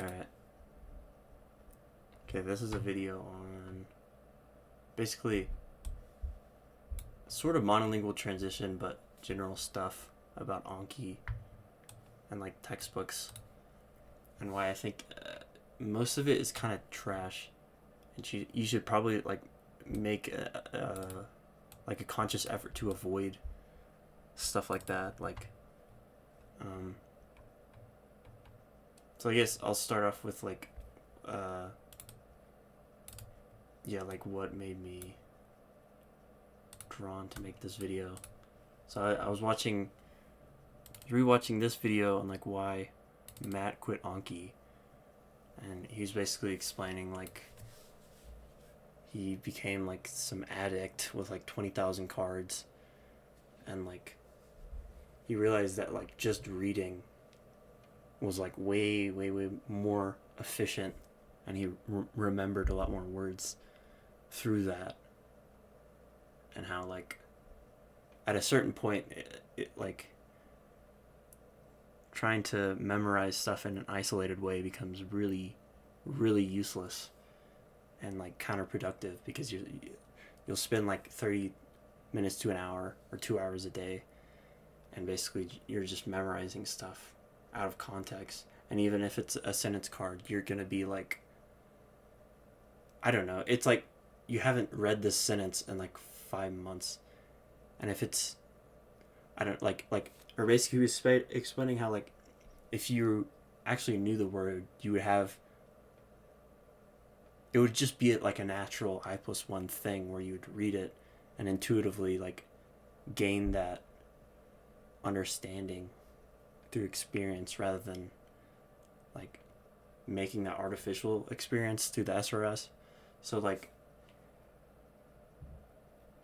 Alright. Okay, this is a video on basically sort of monolingual transition, but general stuff about Anki and like textbooks, and why I think most of it is kind of trash, and you should probably like make like a conscious effort to avoid stuff like that. Um, so I guess I'll start off with uh, like what made me drawn to make this video. So I was rewatching this video on like why Matt quit Anki, and he's basically explaining like he became like some addict with like 20,000 cards, and like he realized that like just reading was like way more efficient, and he remembered a lot more words through that, and how like at a certain point it like trying to memorize stuff in an isolated way becomes really useless and like counterproductive, because you'll spend like 30 minutes to an hour or 2 hours a day, and basically you're just memorizing stuff out of context. And even if it's a sentence card, you're gonna be like, I don't know, it's like you haven't read this sentence in like 5 months, and if it's, I don't or basically he was explaining how like if you actually knew the word, you would have, it would just be like a natural I+1 thing where you would read it and intuitively like gain that understanding through experience, rather than like making that artificial experience through the SRS. So like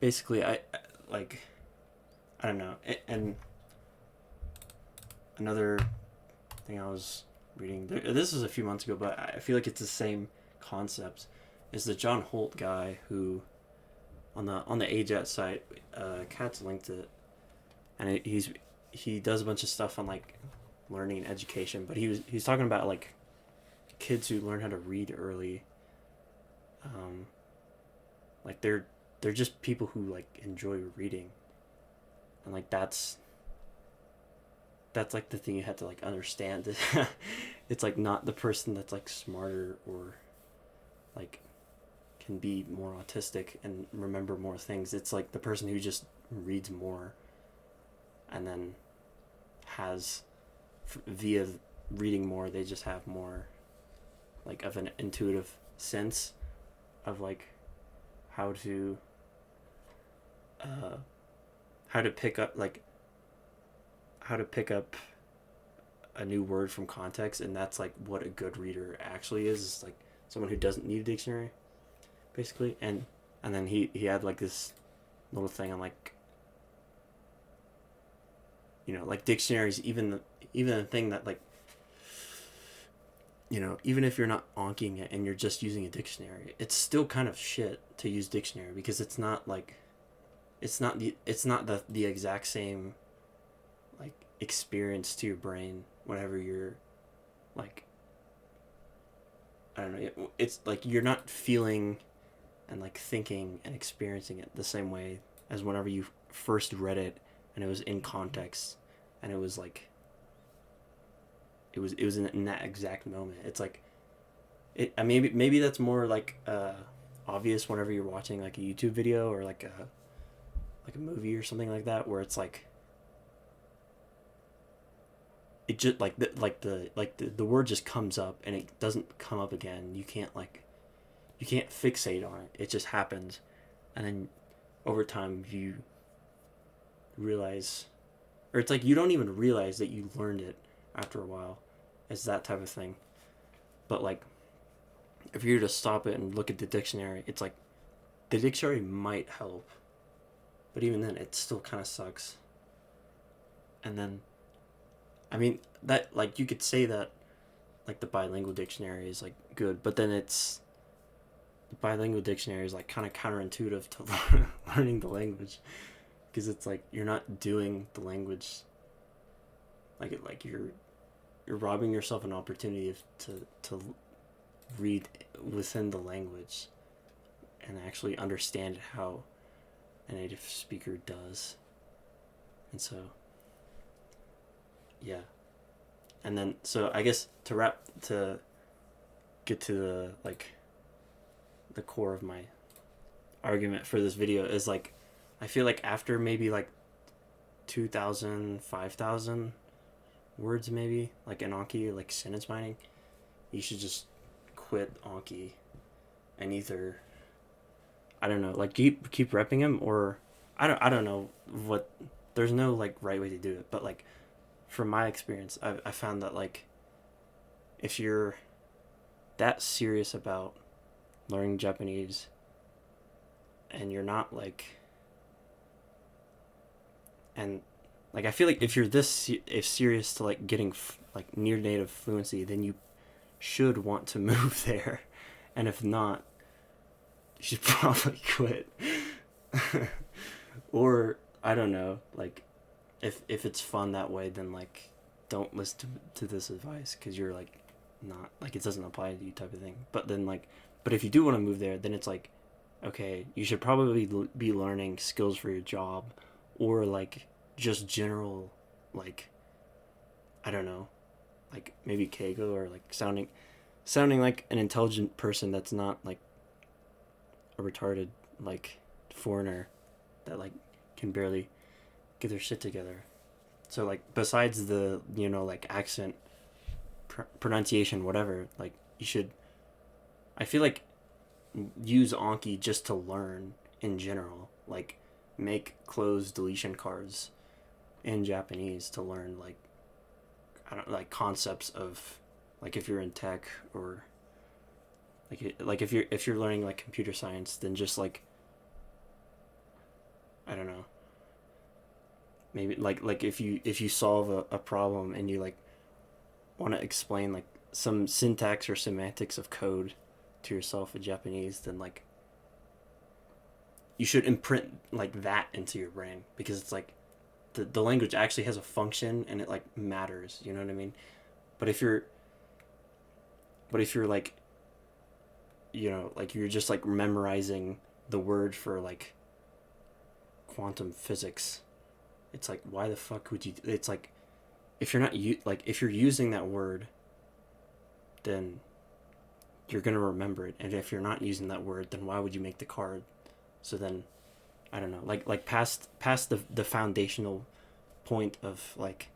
basically I don't know. And another thing I was reading, this was a few months ago, but I feel like it's the same concept, is the John Holt guy who on the AJET site, Kat's linked it, and he does a bunch of stuff on like learning and education, but he's talking about like kids who learn how to read early, like they're just people who like enjoy reading, and like that's like the thing you have to like understand. It's like not the person that's like smarter or like can be more autistic and remember more things. It's like the person who just reads more, and then has, via reading more, they just have more like of an intuitive sense of like how to pick up a new word from context. And that's like what a good reader actually is like someone who doesn't need a dictionary, basically. And then he had like this little thing on like, like dictionaries, even the thing that like, even if you're not onking it and you're just using a dictionary, it's still kind of shit to use dictionary, because it's not the exact same like experience to your brain whenever you're like, I don't know, it's like you're not feeling and like thinking and experiencing it the same way as whenever you first read it and it was in context, and it was like it was in that exact moment. It's like maybe that's more like obvious whenever you're watching like a YouTube video or like a movie or something like that, where it's like it just the word just comes up and it doesn't come up again. You can't fixate on it. It just happens, and then over time you realize, or it's like you don't even realize that you learned it after a while. It's that type of thing. But like if you were to stop it and look at the dictionary, it's like the dictionary might help, but even then it still kind of sucks. And then I mean that, like, you could say that like the bilingual dictionary is like good, but then the bilingual dictionary is like kind of counterintuitive to learning the language, because it's like you're not doing the language like you're you're robbing yourself an opportunity to read within the language and actually understand how a native speaker does. And so, yeah. And then, so I guess to get to the, like, the core of my argument for this video is, like, I feel like after maybe, like, 2,000, 5,000 words, maybe, like, in Anki, like, sentence mining, you should just quit Anki and either, I don't know, like, keep repping him, or I don't know what, there's no, like, right way to do it, but, like, from my experience, I found that, like, if you're that serious about learning Japanese and you're not, like, and, like, I feel like if you're if serious to, like, getting like near native fluency, then you should want to move there, and if not, you should probably quit. Or I don't know, like, if it's fun that way, then, like, don't listen to this advice, because you're, like, not, like, it doesn't apply to you, type of thing. But then, like, but if you do want to move there, then it's like, okay, you should probably be learning skills for your job, or, like, just general, like, I don't know, like, maybe Keigo, or, like, sounding like an intelligent person that's not, like, a retarded, like, foreigner that, like, can barely get their shit together. So, like, besides the, you know, like, accent, pronunciation, whatever, like, you should, I feel like, use Anki just to learn in general. Like, make closed deletion cards in Japanese to learn, like, I don't, like, concepts of, like, if you're in tech, or like if you're learning, like, computer science, then just, like, I don't know, maybe like if you solve a problem and you, like, want to explain, like, some syntax or semantics of code to yourself in Japanese, then, like, you should imprint, like, that into your brain, because it's like the language actually has a function and it, like, matters, you know what I mean? But if you're like, you know, like, you're just, like, memorizing the word for, like, quantum physics, it's like, why the fuck would you, it's like, if you're not like, if you're using that word, then you're gonna remember it, and if you're not using that word, then why would you make the card? So then, I don't know, like past the foundational point of, like,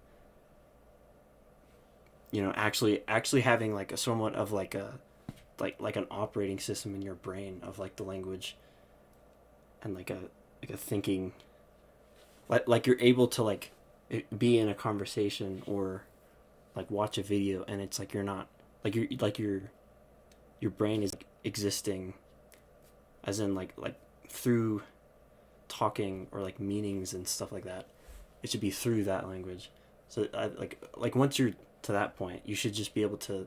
you know, actually having, like, a somewhat of, like, a like an operating system in your brain of, like, the language, and, like, a thinking, like you're able to, like, be in a conversation, or, like, watch a video, and it's like you're not, like, your brain is, like, existing, as in, like through talking, or, like, meanings and stuff like that. It should be through that language. So like once you're to that point, you should just be able to,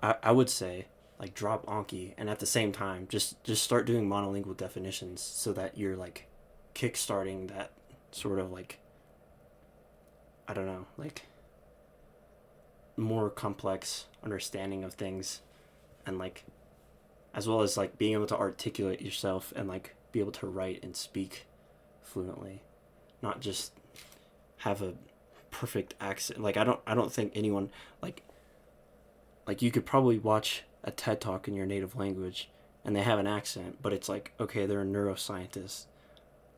I would say, like, drop Anki, and at the same time just start doing monolingual definitions, so that you're, like, kickstarting that sort of, like, I don't know, like, more complex understanding of things, and, like, as well as, like, being able to articulate yourself, and, like, be able to write and speak fluently, not just have a perfect accent. Like, I don't think anyone, like you could probably watch a TED Talk in your native language and they have an accent, but it's like, okay, they're a neuroscientist,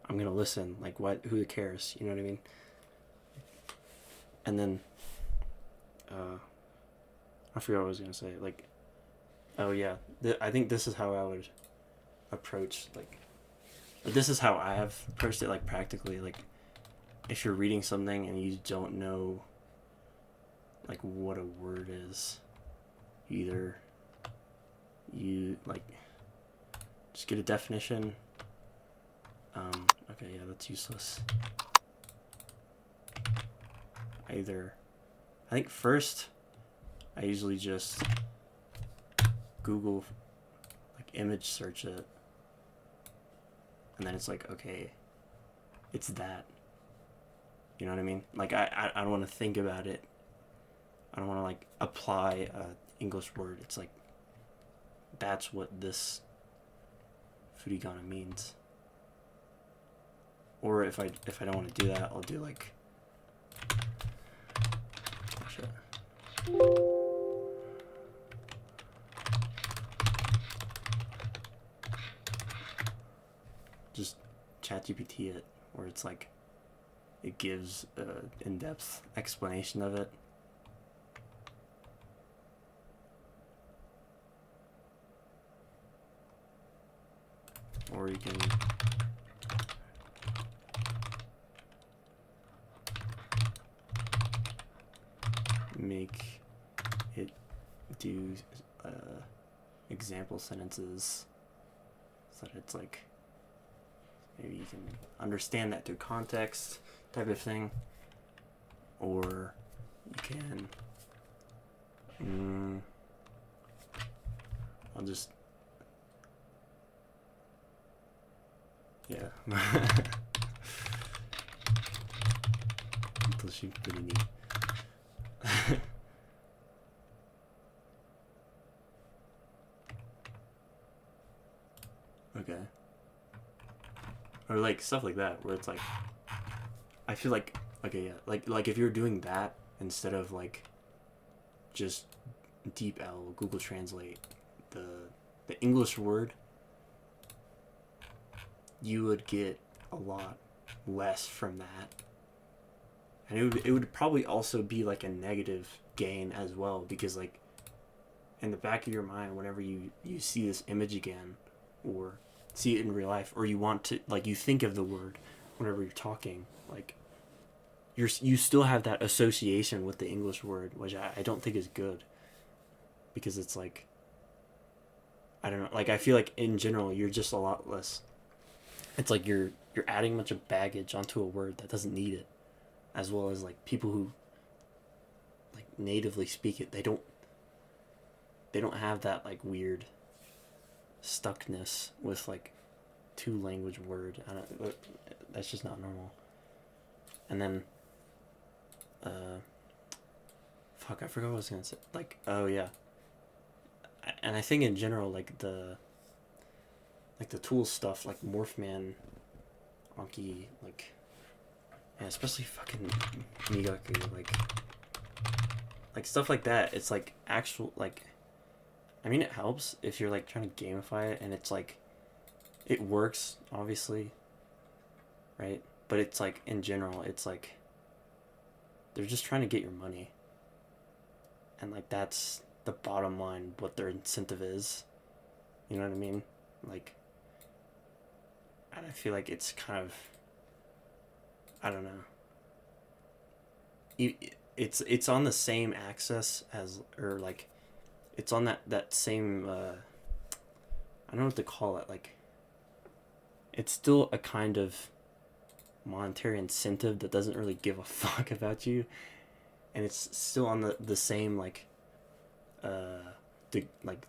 I'm gonna listen, like, what, who cares, you know what I mean? And then I forgot what I was gonna say, like, oh yeah, I think this is how I would approach, like, this is how I have approached it, like, practically. Like, if you're reading something and you don't know, like, what a word is, either you, like, just get a definition. Okay, yeah, that's useless. I think first I usually just Google, like, image search it, and then it's like, okay, it's that, you know what I mean? Like, I don't want to think about it I don't want to like apply a English word. It's like that's what this furigana means. Or if I don't want to do that, I'll do like shit. Just ChatGPT it, where it's like it gives an in-depth explanation of it. Or you can make it do example sentences so that it's like maybe you can understand that through context type of thing. Or you can I'll just Until she's pretty neat. Okay. Or like stuff like that where it's like I feel like okay, yeah, like if you're doing that instead of like just deep L Google Translate the English word, you would get a lot less from that. And it would probably also be like a negative gain as well, because like in the back of your mind, whenever you see this image again or see it in real life, or you want to like you think of the word whenever you're talking, like you still have that association with the English word, which I don't think is good, because it's like I don't know, like I feel like in general you're just a lot less, it's like you're adding a bunch of baggage onto a word that doesn't need it, as well as like people who like natively speak it, they don't have that like weird stuckness with like two language word. That's just not normal. And then fuck, I forgot what I was gonna say. Like, oh yeah, and I think in general like the tool stuff like Morphman, Anki, like yeah, especially fucking Migaku, like stuff like that. It's like actual like, I mean it helps if you're like trying to gamify it, and it's like it works obviously, right? But it's like in general it's like they're just trying to get your money, and like that's the bottom line, what their incentive is, you know what I mean? Like, and I feel like it's kind of, I don't know, it's on the same axis as, or like it's on that same I don't know what to call it, like it's still a kind of monetary incentive that doesn't really give a fuck about you, and it's still on the same like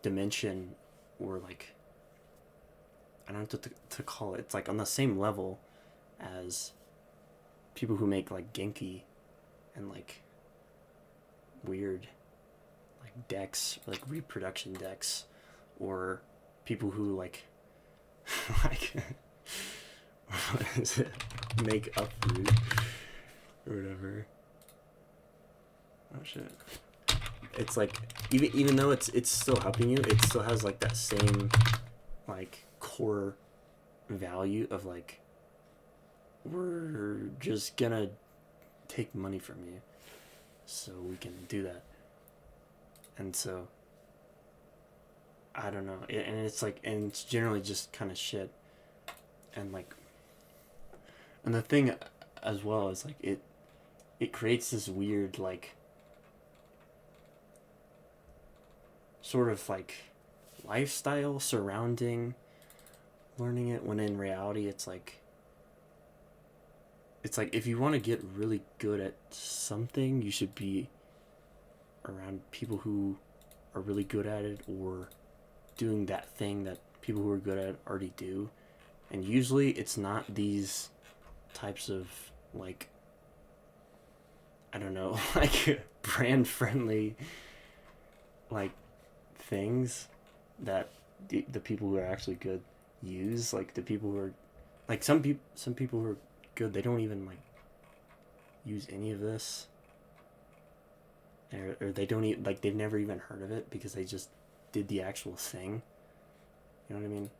dimension, or like I don't know what to call it. It's like on the same level as people who make like Genki and like weird like decks, like reproduction decks, or people who like like what is it, make up fruit or whatever. Oh shit. It's like even though it's still helping you, it still has like that same like core value of like, we're just gonna take money from you so we can do that. And so I don't know, and it's like, and it's generally just kind of shit. And like, and the thing as well is like it creates this weird like sort of like lifestyle surrounding learning it, when in reality it's like if you want to get really good at something, you should be around people who are really good at it, or doing that thing that people who are good at it already do. And usually it's not these types of like I don't know, like brand friendly like things that the people who are actually good use. Like the people who are like some people who are good, they don't even like use any of this, or they don't even like they've never even heard of it because they just did the actual thing. You know what I mean?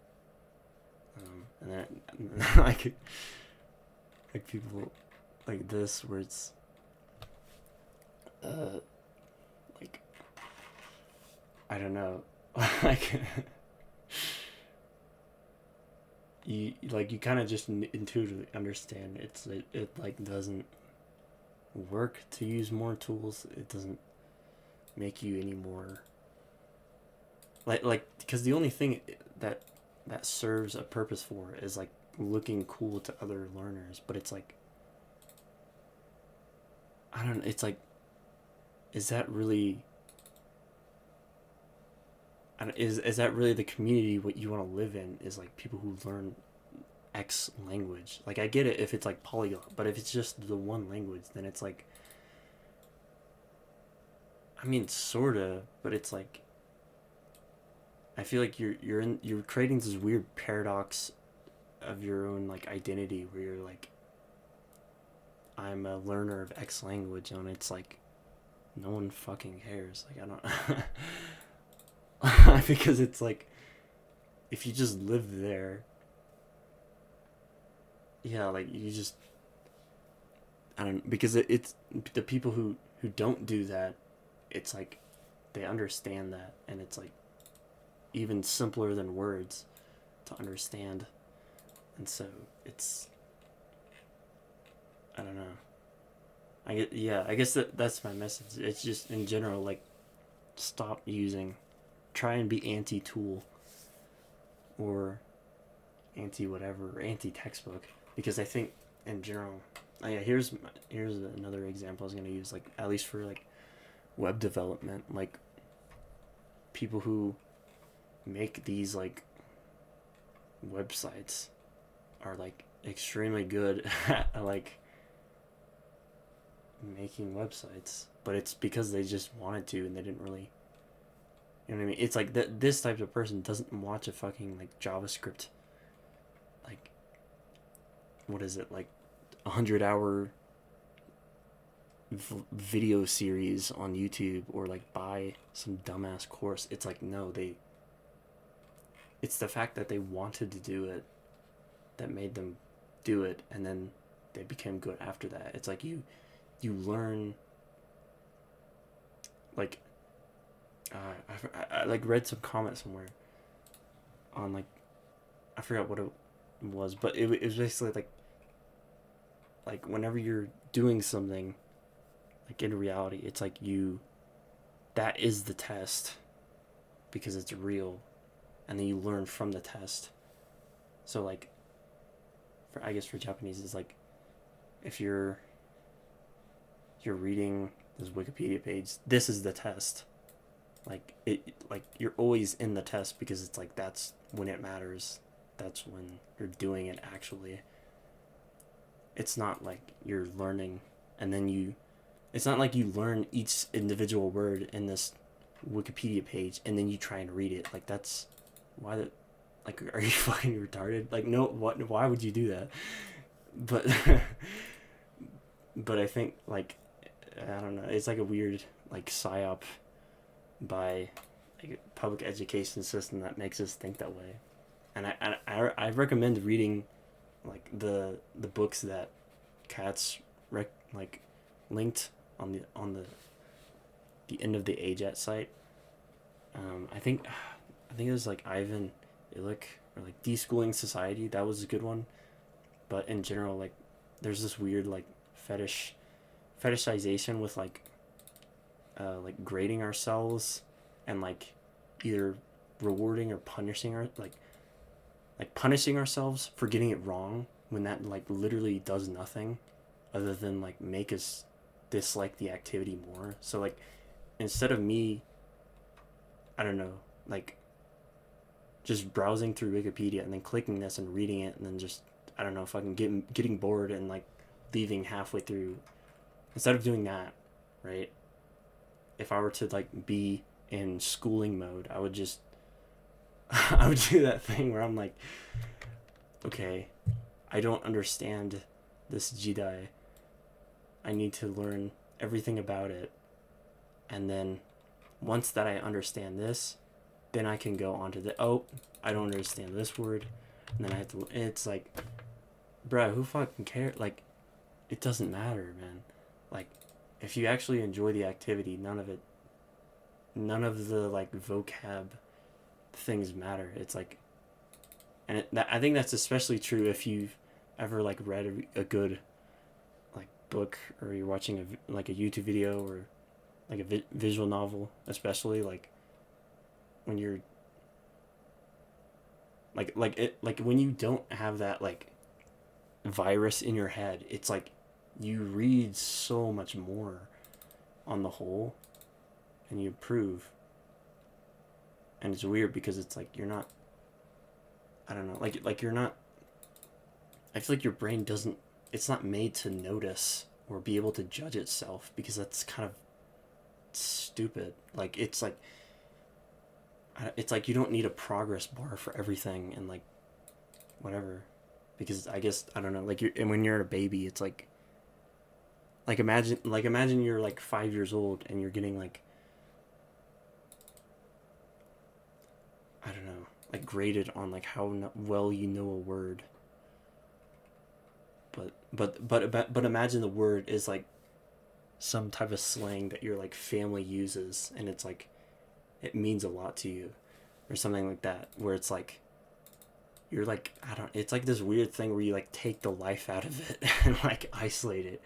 And then like people like this where it's like I don't know, like you kind of just intuitively understand it like doesn't work to use more tools. It doesn't make you any more like because the only thing that serves a purpose for is like looking cool to other learners, but it's like I don't know, it's like is that really is that really the community what you want to live in? Is like people who learn X language. Like I get it if it's like polyglot, but if it's just the one language, then it's like I mean sorta, but it's like I feel like you're creating this weird paradox of your own like identity where you're like I'm a learner of X language, and it's like no one fucking cares. Like I don't because it's like if you just live there, yeah, like you just I don't because it's the people who don't do that. It's like they understand that, and it's like even simpler than words to understand, and so it's I don't know. I guess that's my message. It's just in general like stop using, try and be anti-tool or anti whatever or anti textbook because I think in general. Oh yeah, here's another example I was gonna use like at least for like web development, like people who make these like websites are like extremely good at like making websites, but it's because they just wanted to and they didn't really you know what I mean? It's like this type of person doesn't watch a fucking like JavaScript like what is it like 100-hour video series on YouTube or like buy some dumbass course. It's like no, it's the fact that they wanted to do it that made them do it, and then they became good after that. It's like you learn like I like read some comment somewhere on like I forgot what it was, but it was basically like whenever you're doing something like in reality, it's like that is the test because it's real, and then you learn from the test. So like I guess for Japanese it's like if you're reading this Wikipedia page, this is the test. Like like you're always in the test because it's like that's when it matters. That's when you're doing it actually. It's not like you're learning and then it's not like you learn each individual word in this Wikipedia page and then you try and read it. Like that's why that like are you fucking retarded? Like no, why would you do that? But but I think like I don't know, it's like a weird like psyop by like a public education system that makes us think that way. And I recommend reading like the books that Katz like linked on the end of the AJAT site. I think it was like Ivan Illich or like Deschooling Society. That was a good one. But in general, like there's this weird like fetishization with like grading ourselves and like either rewarding or punishing like punishing ourselves for getting it wrong when that like literally does nothing other than like make us dislike the activity more. So like instead of me I don't know like just browsing through Wikipedia and then clicking this and reading it and then just I don't know fucking getting bored and like leaving halfway through instead of doing that, right? If I were to like be in schooling mode, I would just I would do that thing where I'm like, okay, I don't understand this Jedi. I need to learn everything about it. And then once that I understand this, then I can go on to I don't understand this word. And then I have to, it's like, bro, who fucking cares? Like, it doesn't matter, man. Like, if you actually enjoy the activity, none of the, like, vocab things matter. It's like, I think that's especially true if you've ever, like, read a good, like, book, or you're watching a YouTube video, or like a visual novel, especially like when you're like when you don't have that like virus in your head, it's like you read so much more on the whole, and you improve. And it's weird because it's like you're not, I don't know, like you're not, I feel like your brain doesn't, it's not made to notice or be able to judge itself, because that's kind of stupid. Like it's like you don't need a progress bar for everything, and like whatever, because I guess I don't know, like and when you're a baby, it's like imagine you're like 5 years old and you're getting like, I don't know, like graded on like how well you know a word, but imagine the word is like some type of slang that your like family uses, and it's like it means a lot to you, or something like that, where it's like you're like, I don't, it's like this weird thing where you like take the life out of it and like isolate it.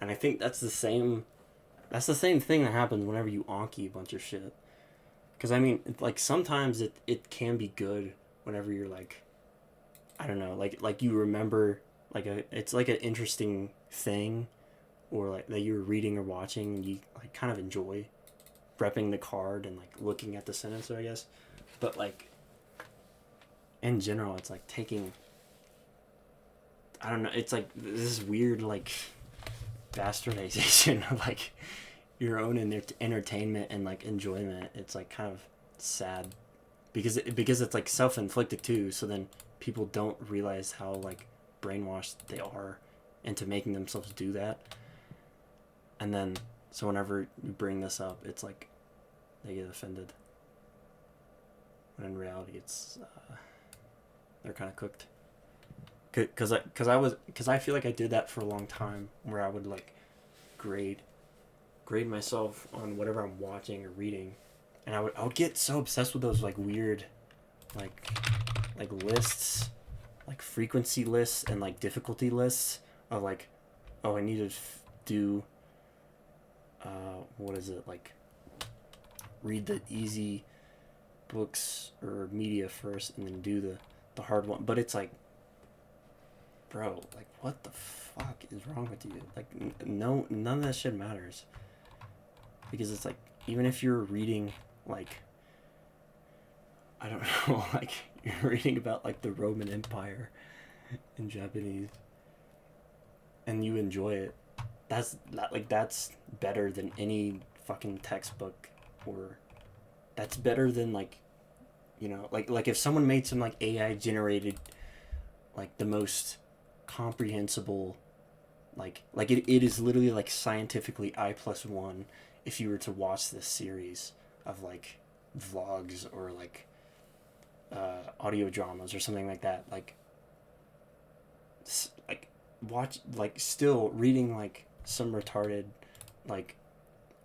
And I think that's the same thing that happens whenever you anki a bunch of shit. Because I mean, like sometimes it can be good whenever you're like, I don't know, like you remember like it's like an interesting thing, or like that you're reading or watching, and you like kind of enjoy repping the card and like looking at the sentence, I guess. But like in general, it's like taking, I don't know, it's like this weird like bastardization of like your own entertainment and like enjoyment. It's like kind of sad because it's like self-inflicted too, so then people don't realize how like brainwashed they are into making themselves do that. And then, so whenever you bring this up, it's like they get offended. When in reality, it's they're kind of cooked. Cause I feel like I did that for a long time, where I would like grade myself on whatever I'm watching or reading, and I would get so obsessed with those like weird, like lists, like frequency lists and like difficulty lists of like, oh, I need to do. What is it, like read the easy books or media first and then do the hard one. But it's like, bro, like what the fuck is wrong with you? Like no, none of that shit matters, because it's like, even if you're reading like, I don't know, like you're reading about like the Roman Empire in Japanese and you enjoy it, that's better than any fucking textbook, or that's better than like, you know, like if someone made some like AI generated like the most comprehensible, like it is literally like scientifically I+1 if you were to watch this series of like vlogs or like audio dramas or something like that, like watch, like still reading like some retarded like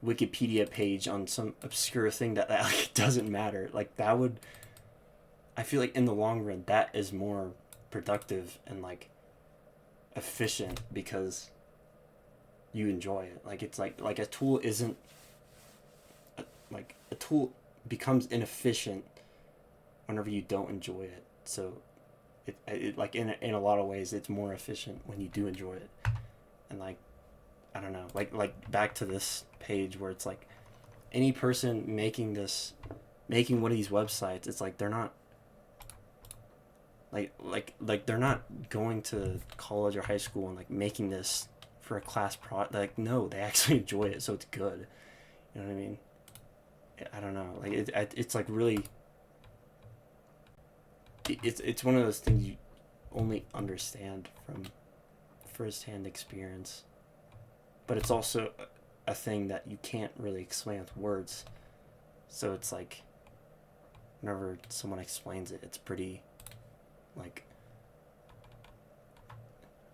Wikipedia page on some obscure thing that like doesn't matter, like that would, I feel like in the long run that is more productive and like efficient, because you enjoy it. Like it's like a tool isn't like a tool becomes inefficient whenever you don't enjoy it. So it like in a lot of ways it's more efficient when you do enjoy it. And like, I don't know, like back to this page where it's like any person making one of these websites, it's like they're not like they're not going to college or high school and like making this for a class like, no, they actually enjoy it, so it's good. You know what I mean? I don't know. Like it's like really. It's one of those things you only understand from firsthand experience, but it's also a thing that you can't really explain with words. So it's like, whenever someone explains it, it's pretty, like,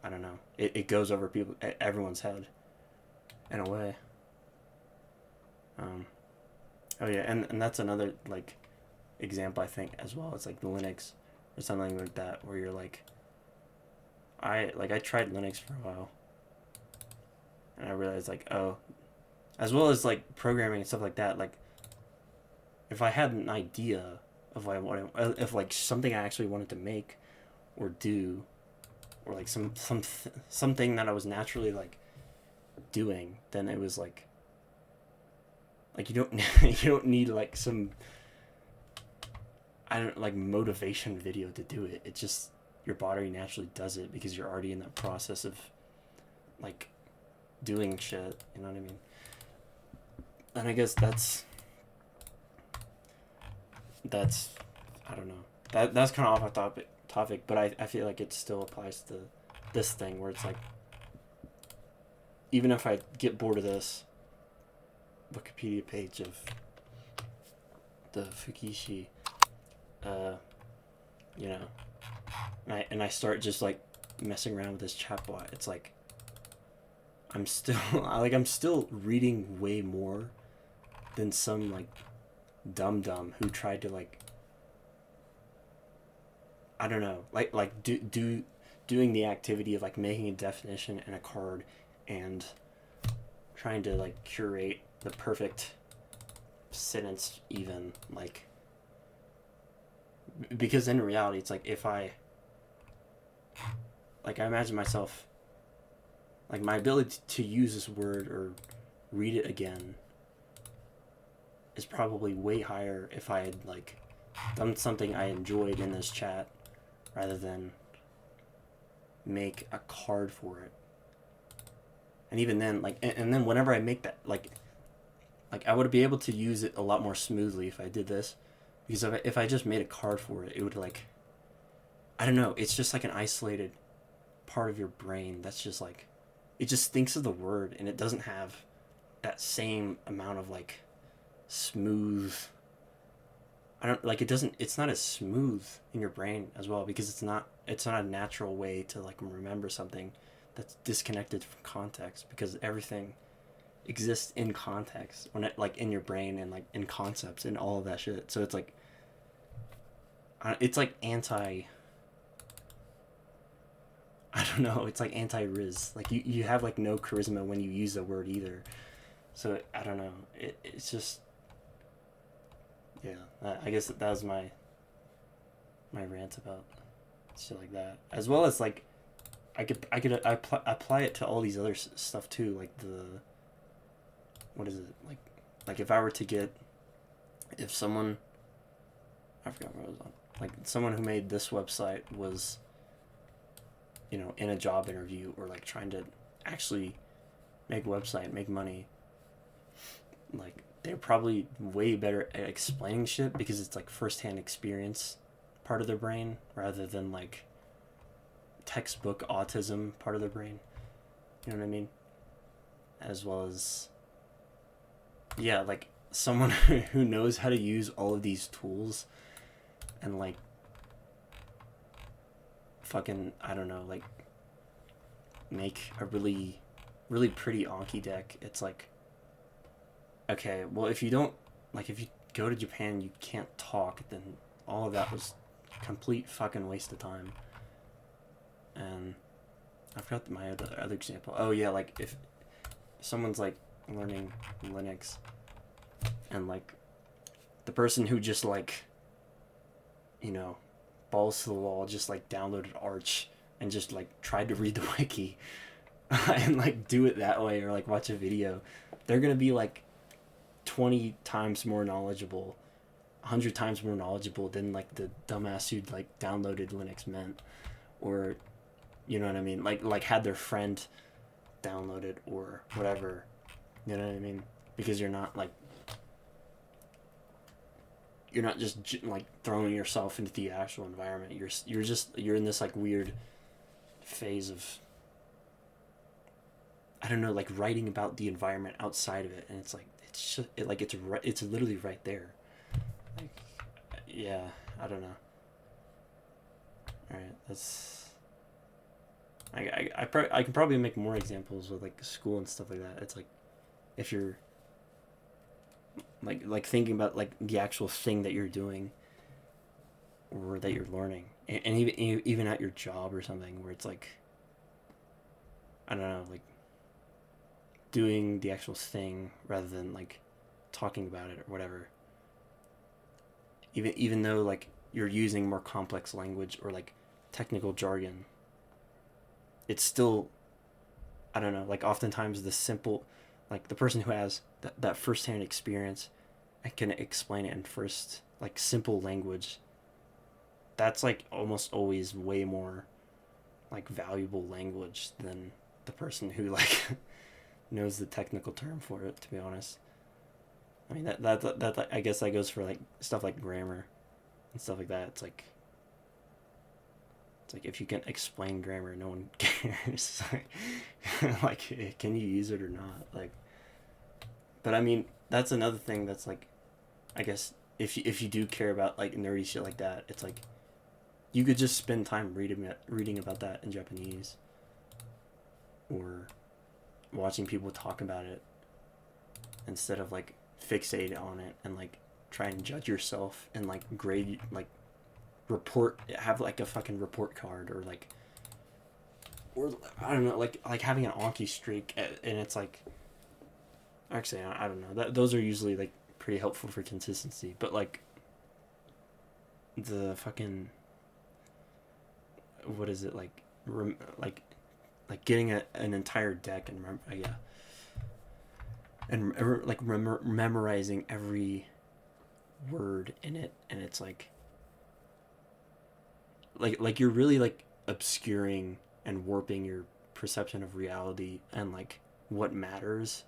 I don't know. It goes over everyone's head, in a way. Oh yeah, and that's another, like, example, I think, as well. It's like the Linux or something like that, where you're like, I tried Linux for a while, and I realized, like, oh, as well as like programming and stuff like that, like, if I had an idea of like if like something I actually wanted to make or do, or like something that I was naturally like doing, then it was like you don't you don't need like some, I don't, like, motivation video to do it. It just, your body naturally does it because you're already in that process of like doing shit. You know what I mean? And I guess that's I don't know. That's kind of off topic, but I feel like it still applies to this thing where it's like, even if I get bored of this Wikipedia page of the Fukishi, you know, and I start just like messing around with this chatbot, it's like I'm still reading way more than some like dum who tried to, like, I don't know, like doing the activity of like making a definition and a card and trying to like curate the perfect sentence, even, like, because in reality it's like, if I imagine myself, like, my ability to use this word or read it again is probably way higher if I had like done something I enjoyed in this chat rather than make a card for it. And even then, like, and then whenever I make that, like I would be able to use it a lot more smoothly if I did this, because if I just made a card for it, it would, like, I don't know, it's just like an isolated part of your brain that's just like, it just thinks of the word and it doesn't have that same amount of like smooth, I don't, like, it's not as smooth in your brain as well, because it's not a natural way to like remember something that's disconnected from context, because everything exists in context when it, like, in your brain and like in concepts and all of that shit. So it's like anti, I don't know, it's like anti-Riz. Like, you have like no charisma when you use the word either. So I don't know. It's just, yeah. I guess that was my rant about shit like that. As well as like, I could apply it to all these other stuff too. Like what is it, like if I were to get, if someone, I forgot what I was on. Like, someone who made this website was, you know, in a job interview or like trying to actually make a website, make money, like, they're probably way better at explaining shit because it's like firsthand experience part of their brain rather than like textbook autism part of their brain. You know what I mean? As well as, yeah, like someone who knows how to use all of these tools and like fucking, I don't know, like make a really, really pretty Anki deck. It's like, okay, well, if you don't, like, if you go to Japan, you can't talk, then all of that was complete fucking waste of time. And I forgot my other example. Oh yeah, like if someone's like learning Linux and like the person who just like, you know, balls to the wall, just like downloaded Arch and just like tried to read the wiki and like do it that way, or like watch a video, they're gonna be like 20 times more knowledgeable, 100 times more knowledgeable than like the dumbass who like downloaded Linux Mint, or, you know what I mean, like had their friend download it or whatever. You know what I mean? Because you're not like, you're not just like throwing yourself into the actual environment. You're in this like weird phase of, I don't know, like writing about the environment outside of it, and it's like it's literally right there. Like, yeah, I don't know. All right, that's. I can probably make more examples with like school and stuff like that. It's like, if you're like thinking about like the actual thing that you're doing or that you're learning, and even at your job or something, where it's like, I don't know, like doing the actual thing rather than like talking about it or whatever. Even though like you're using more complex language or like technical jargon, it's still, I don't know, like oftentimes the simple, like the person who has that firsthand experience and can explain it in first like simple language, that's like almost always way more like valuable language than the person who like knows the technical term for it, to be honest. I mean that I guess that goes for like stuff like grammar and stuff like that. It's like if you can explain grammar, no one cares. Like, can you use it or not? Like, but I mean, that's another thing that's like, I guess if you do care about like nerdy shit like that, it's like you could just spend time reading about that in Japanese, or watching people talk about it instead of like fixate on it and like try and judge yourself and like grade, like report, have like a fucking report card, or like, or I don't know, like having an anki streak, and it's like, actually I don't know, that those are usually like pretty helpful for consistency, but like the fucking, what is it, like like getting an entire deck and yeah, and like memorizing every word in it, and it's like you're really like obscuring and warping your perception of reality and like what matters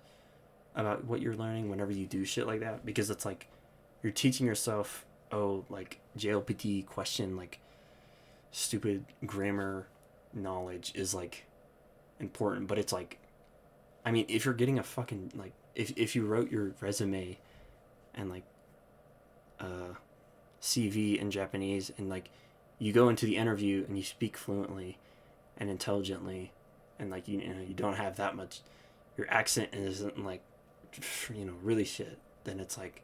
about what you're learning whenever you do shit like that, because it's like you're teaching yourself, oh, like JLPT question, like stupid grammar knowledge is like important, but it's like, I mean, if you're getting a fucking like, if you wrote your resume and like CV in Japanese, and like you go into the interview and you speak fluently and intelligently, and like you know you don't have that much, your accent isn't like, you know, really shit, then it's like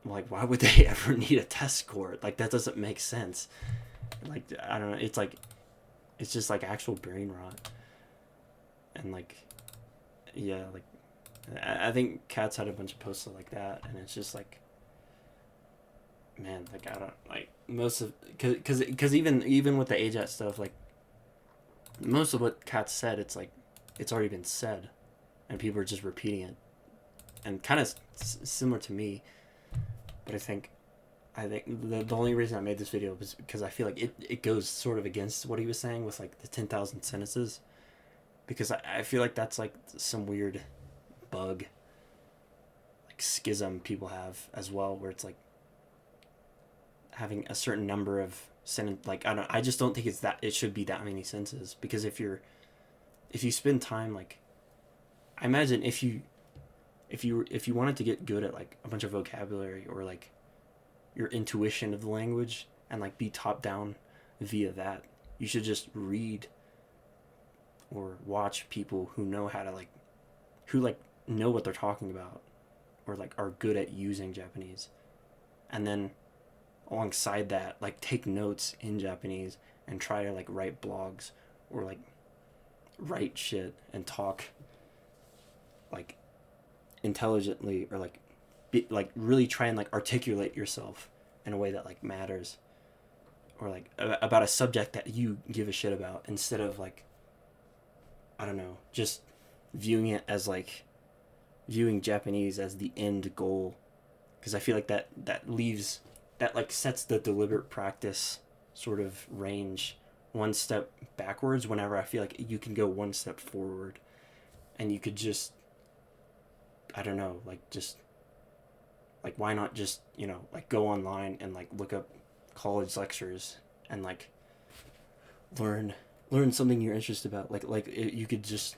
why would they ever need a test score? Like that doesn't make sense. Like I don't know, it's like, it's just like actual brain rot. And like, yeah, like I think Cats had a bunch of posts like that, and it's just like, man, like I don't like most of, because even with the AJAT stuff, like most of what Cats said, it's like it's already been said, and people are just repeating it, and kind of similar to me. But I think the only reason I made this video was because I feel like it goes sort of against what he was saying with like the 10,000 sentences, because I feel like that's like some weird bug, like schism people have as well, where it's like having a certain number of sentence, like I just don't think it should be that many sentences, because if you spend time, like I imagine if you wanted to get good at like a bunch of vocabulary, or like your intuition of the language, and like be top down via that, you should just read or watch people who know how to like, who like know what they're talking about, or like are good at using Japanese, and then alongside that like take notes in Japanese and try to like write blogs, or like write shit and talk like intelligently, or like like really try and like articulate yourself in a way that like matters, or like about a subject that you give a shit about, instead of like, I don't know, just viewing it as like viewing Japanese as the end goal, because I feel like that leaves, that like sets the deliberate practice sort of range one step backwards whenever I feel like you can go one step forward, and you could just, I don't know, like just like why not just, you know, like go online and like look up college lectures and like learn something you're interested about. You could just,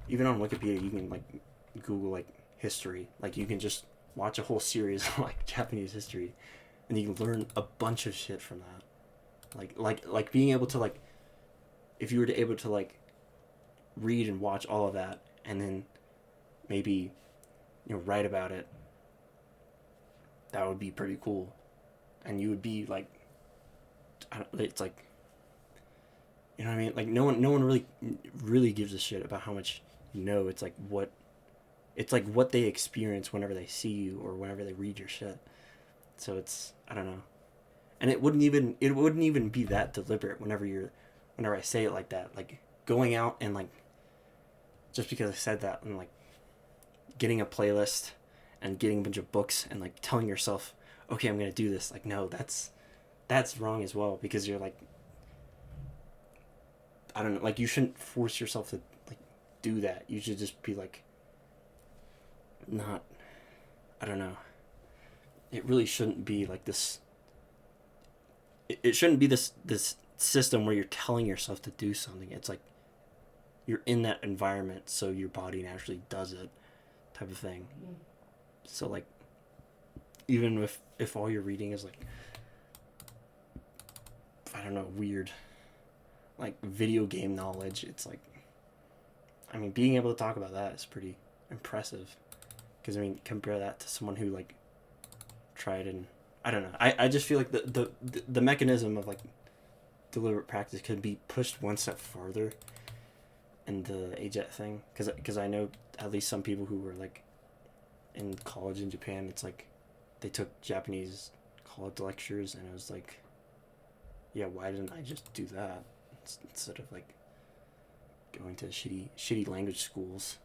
even on Wikipedia, you can like Google like history. Like you can just watch a whole series of like Japanese history, and you can learn a bunch of shit from that. Like being able to like, if you were to able to like read and watch all of that, and then maybe, you know, write about it, that would be pretty cool. And you would be like, it's like, you know what I mean? Like no one really gives a shit about how much you know. It's like what they experience whenever they see you or whenever they read your shit. So it's, I don't know. And it wouldn't even be that deliberate whenever I say it like that. Like going out and like, just because I said that, and like getting a playlist and getting a bunch of books and like telling yourself, okay, I'm gonna do this. Like, no, that's wrong as well, because you're like, I don't know, like you shouldn't force yourself to like do that. You should just be like, not, I don't know. It really shouldn't be like this. It shouldn't be this system where you're telling yourself to do something. It's like you're in that environment, so your body naturally does it, type of thing. Mm. So like, even if all you're reading is like, I don't know, weird, like video game knowledge, it's like, I mean, being able to talk about that is pretty impressive. Because I mean, compare that to someone who like tried, and I don't know. I just feel like the mechanism of like deliberate practice could be pushed one step farther in the AJET thing. Because I know at least some people who were like in college in Japan, it's like they took Japanese college lectures, and it was like, yeah, why didn't I just do that instead of like going to shitty language schools,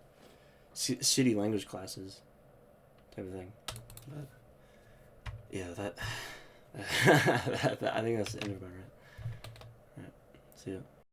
shitty language classes, type of thing. But yeah, that I think that's the end of it. Right. See ya.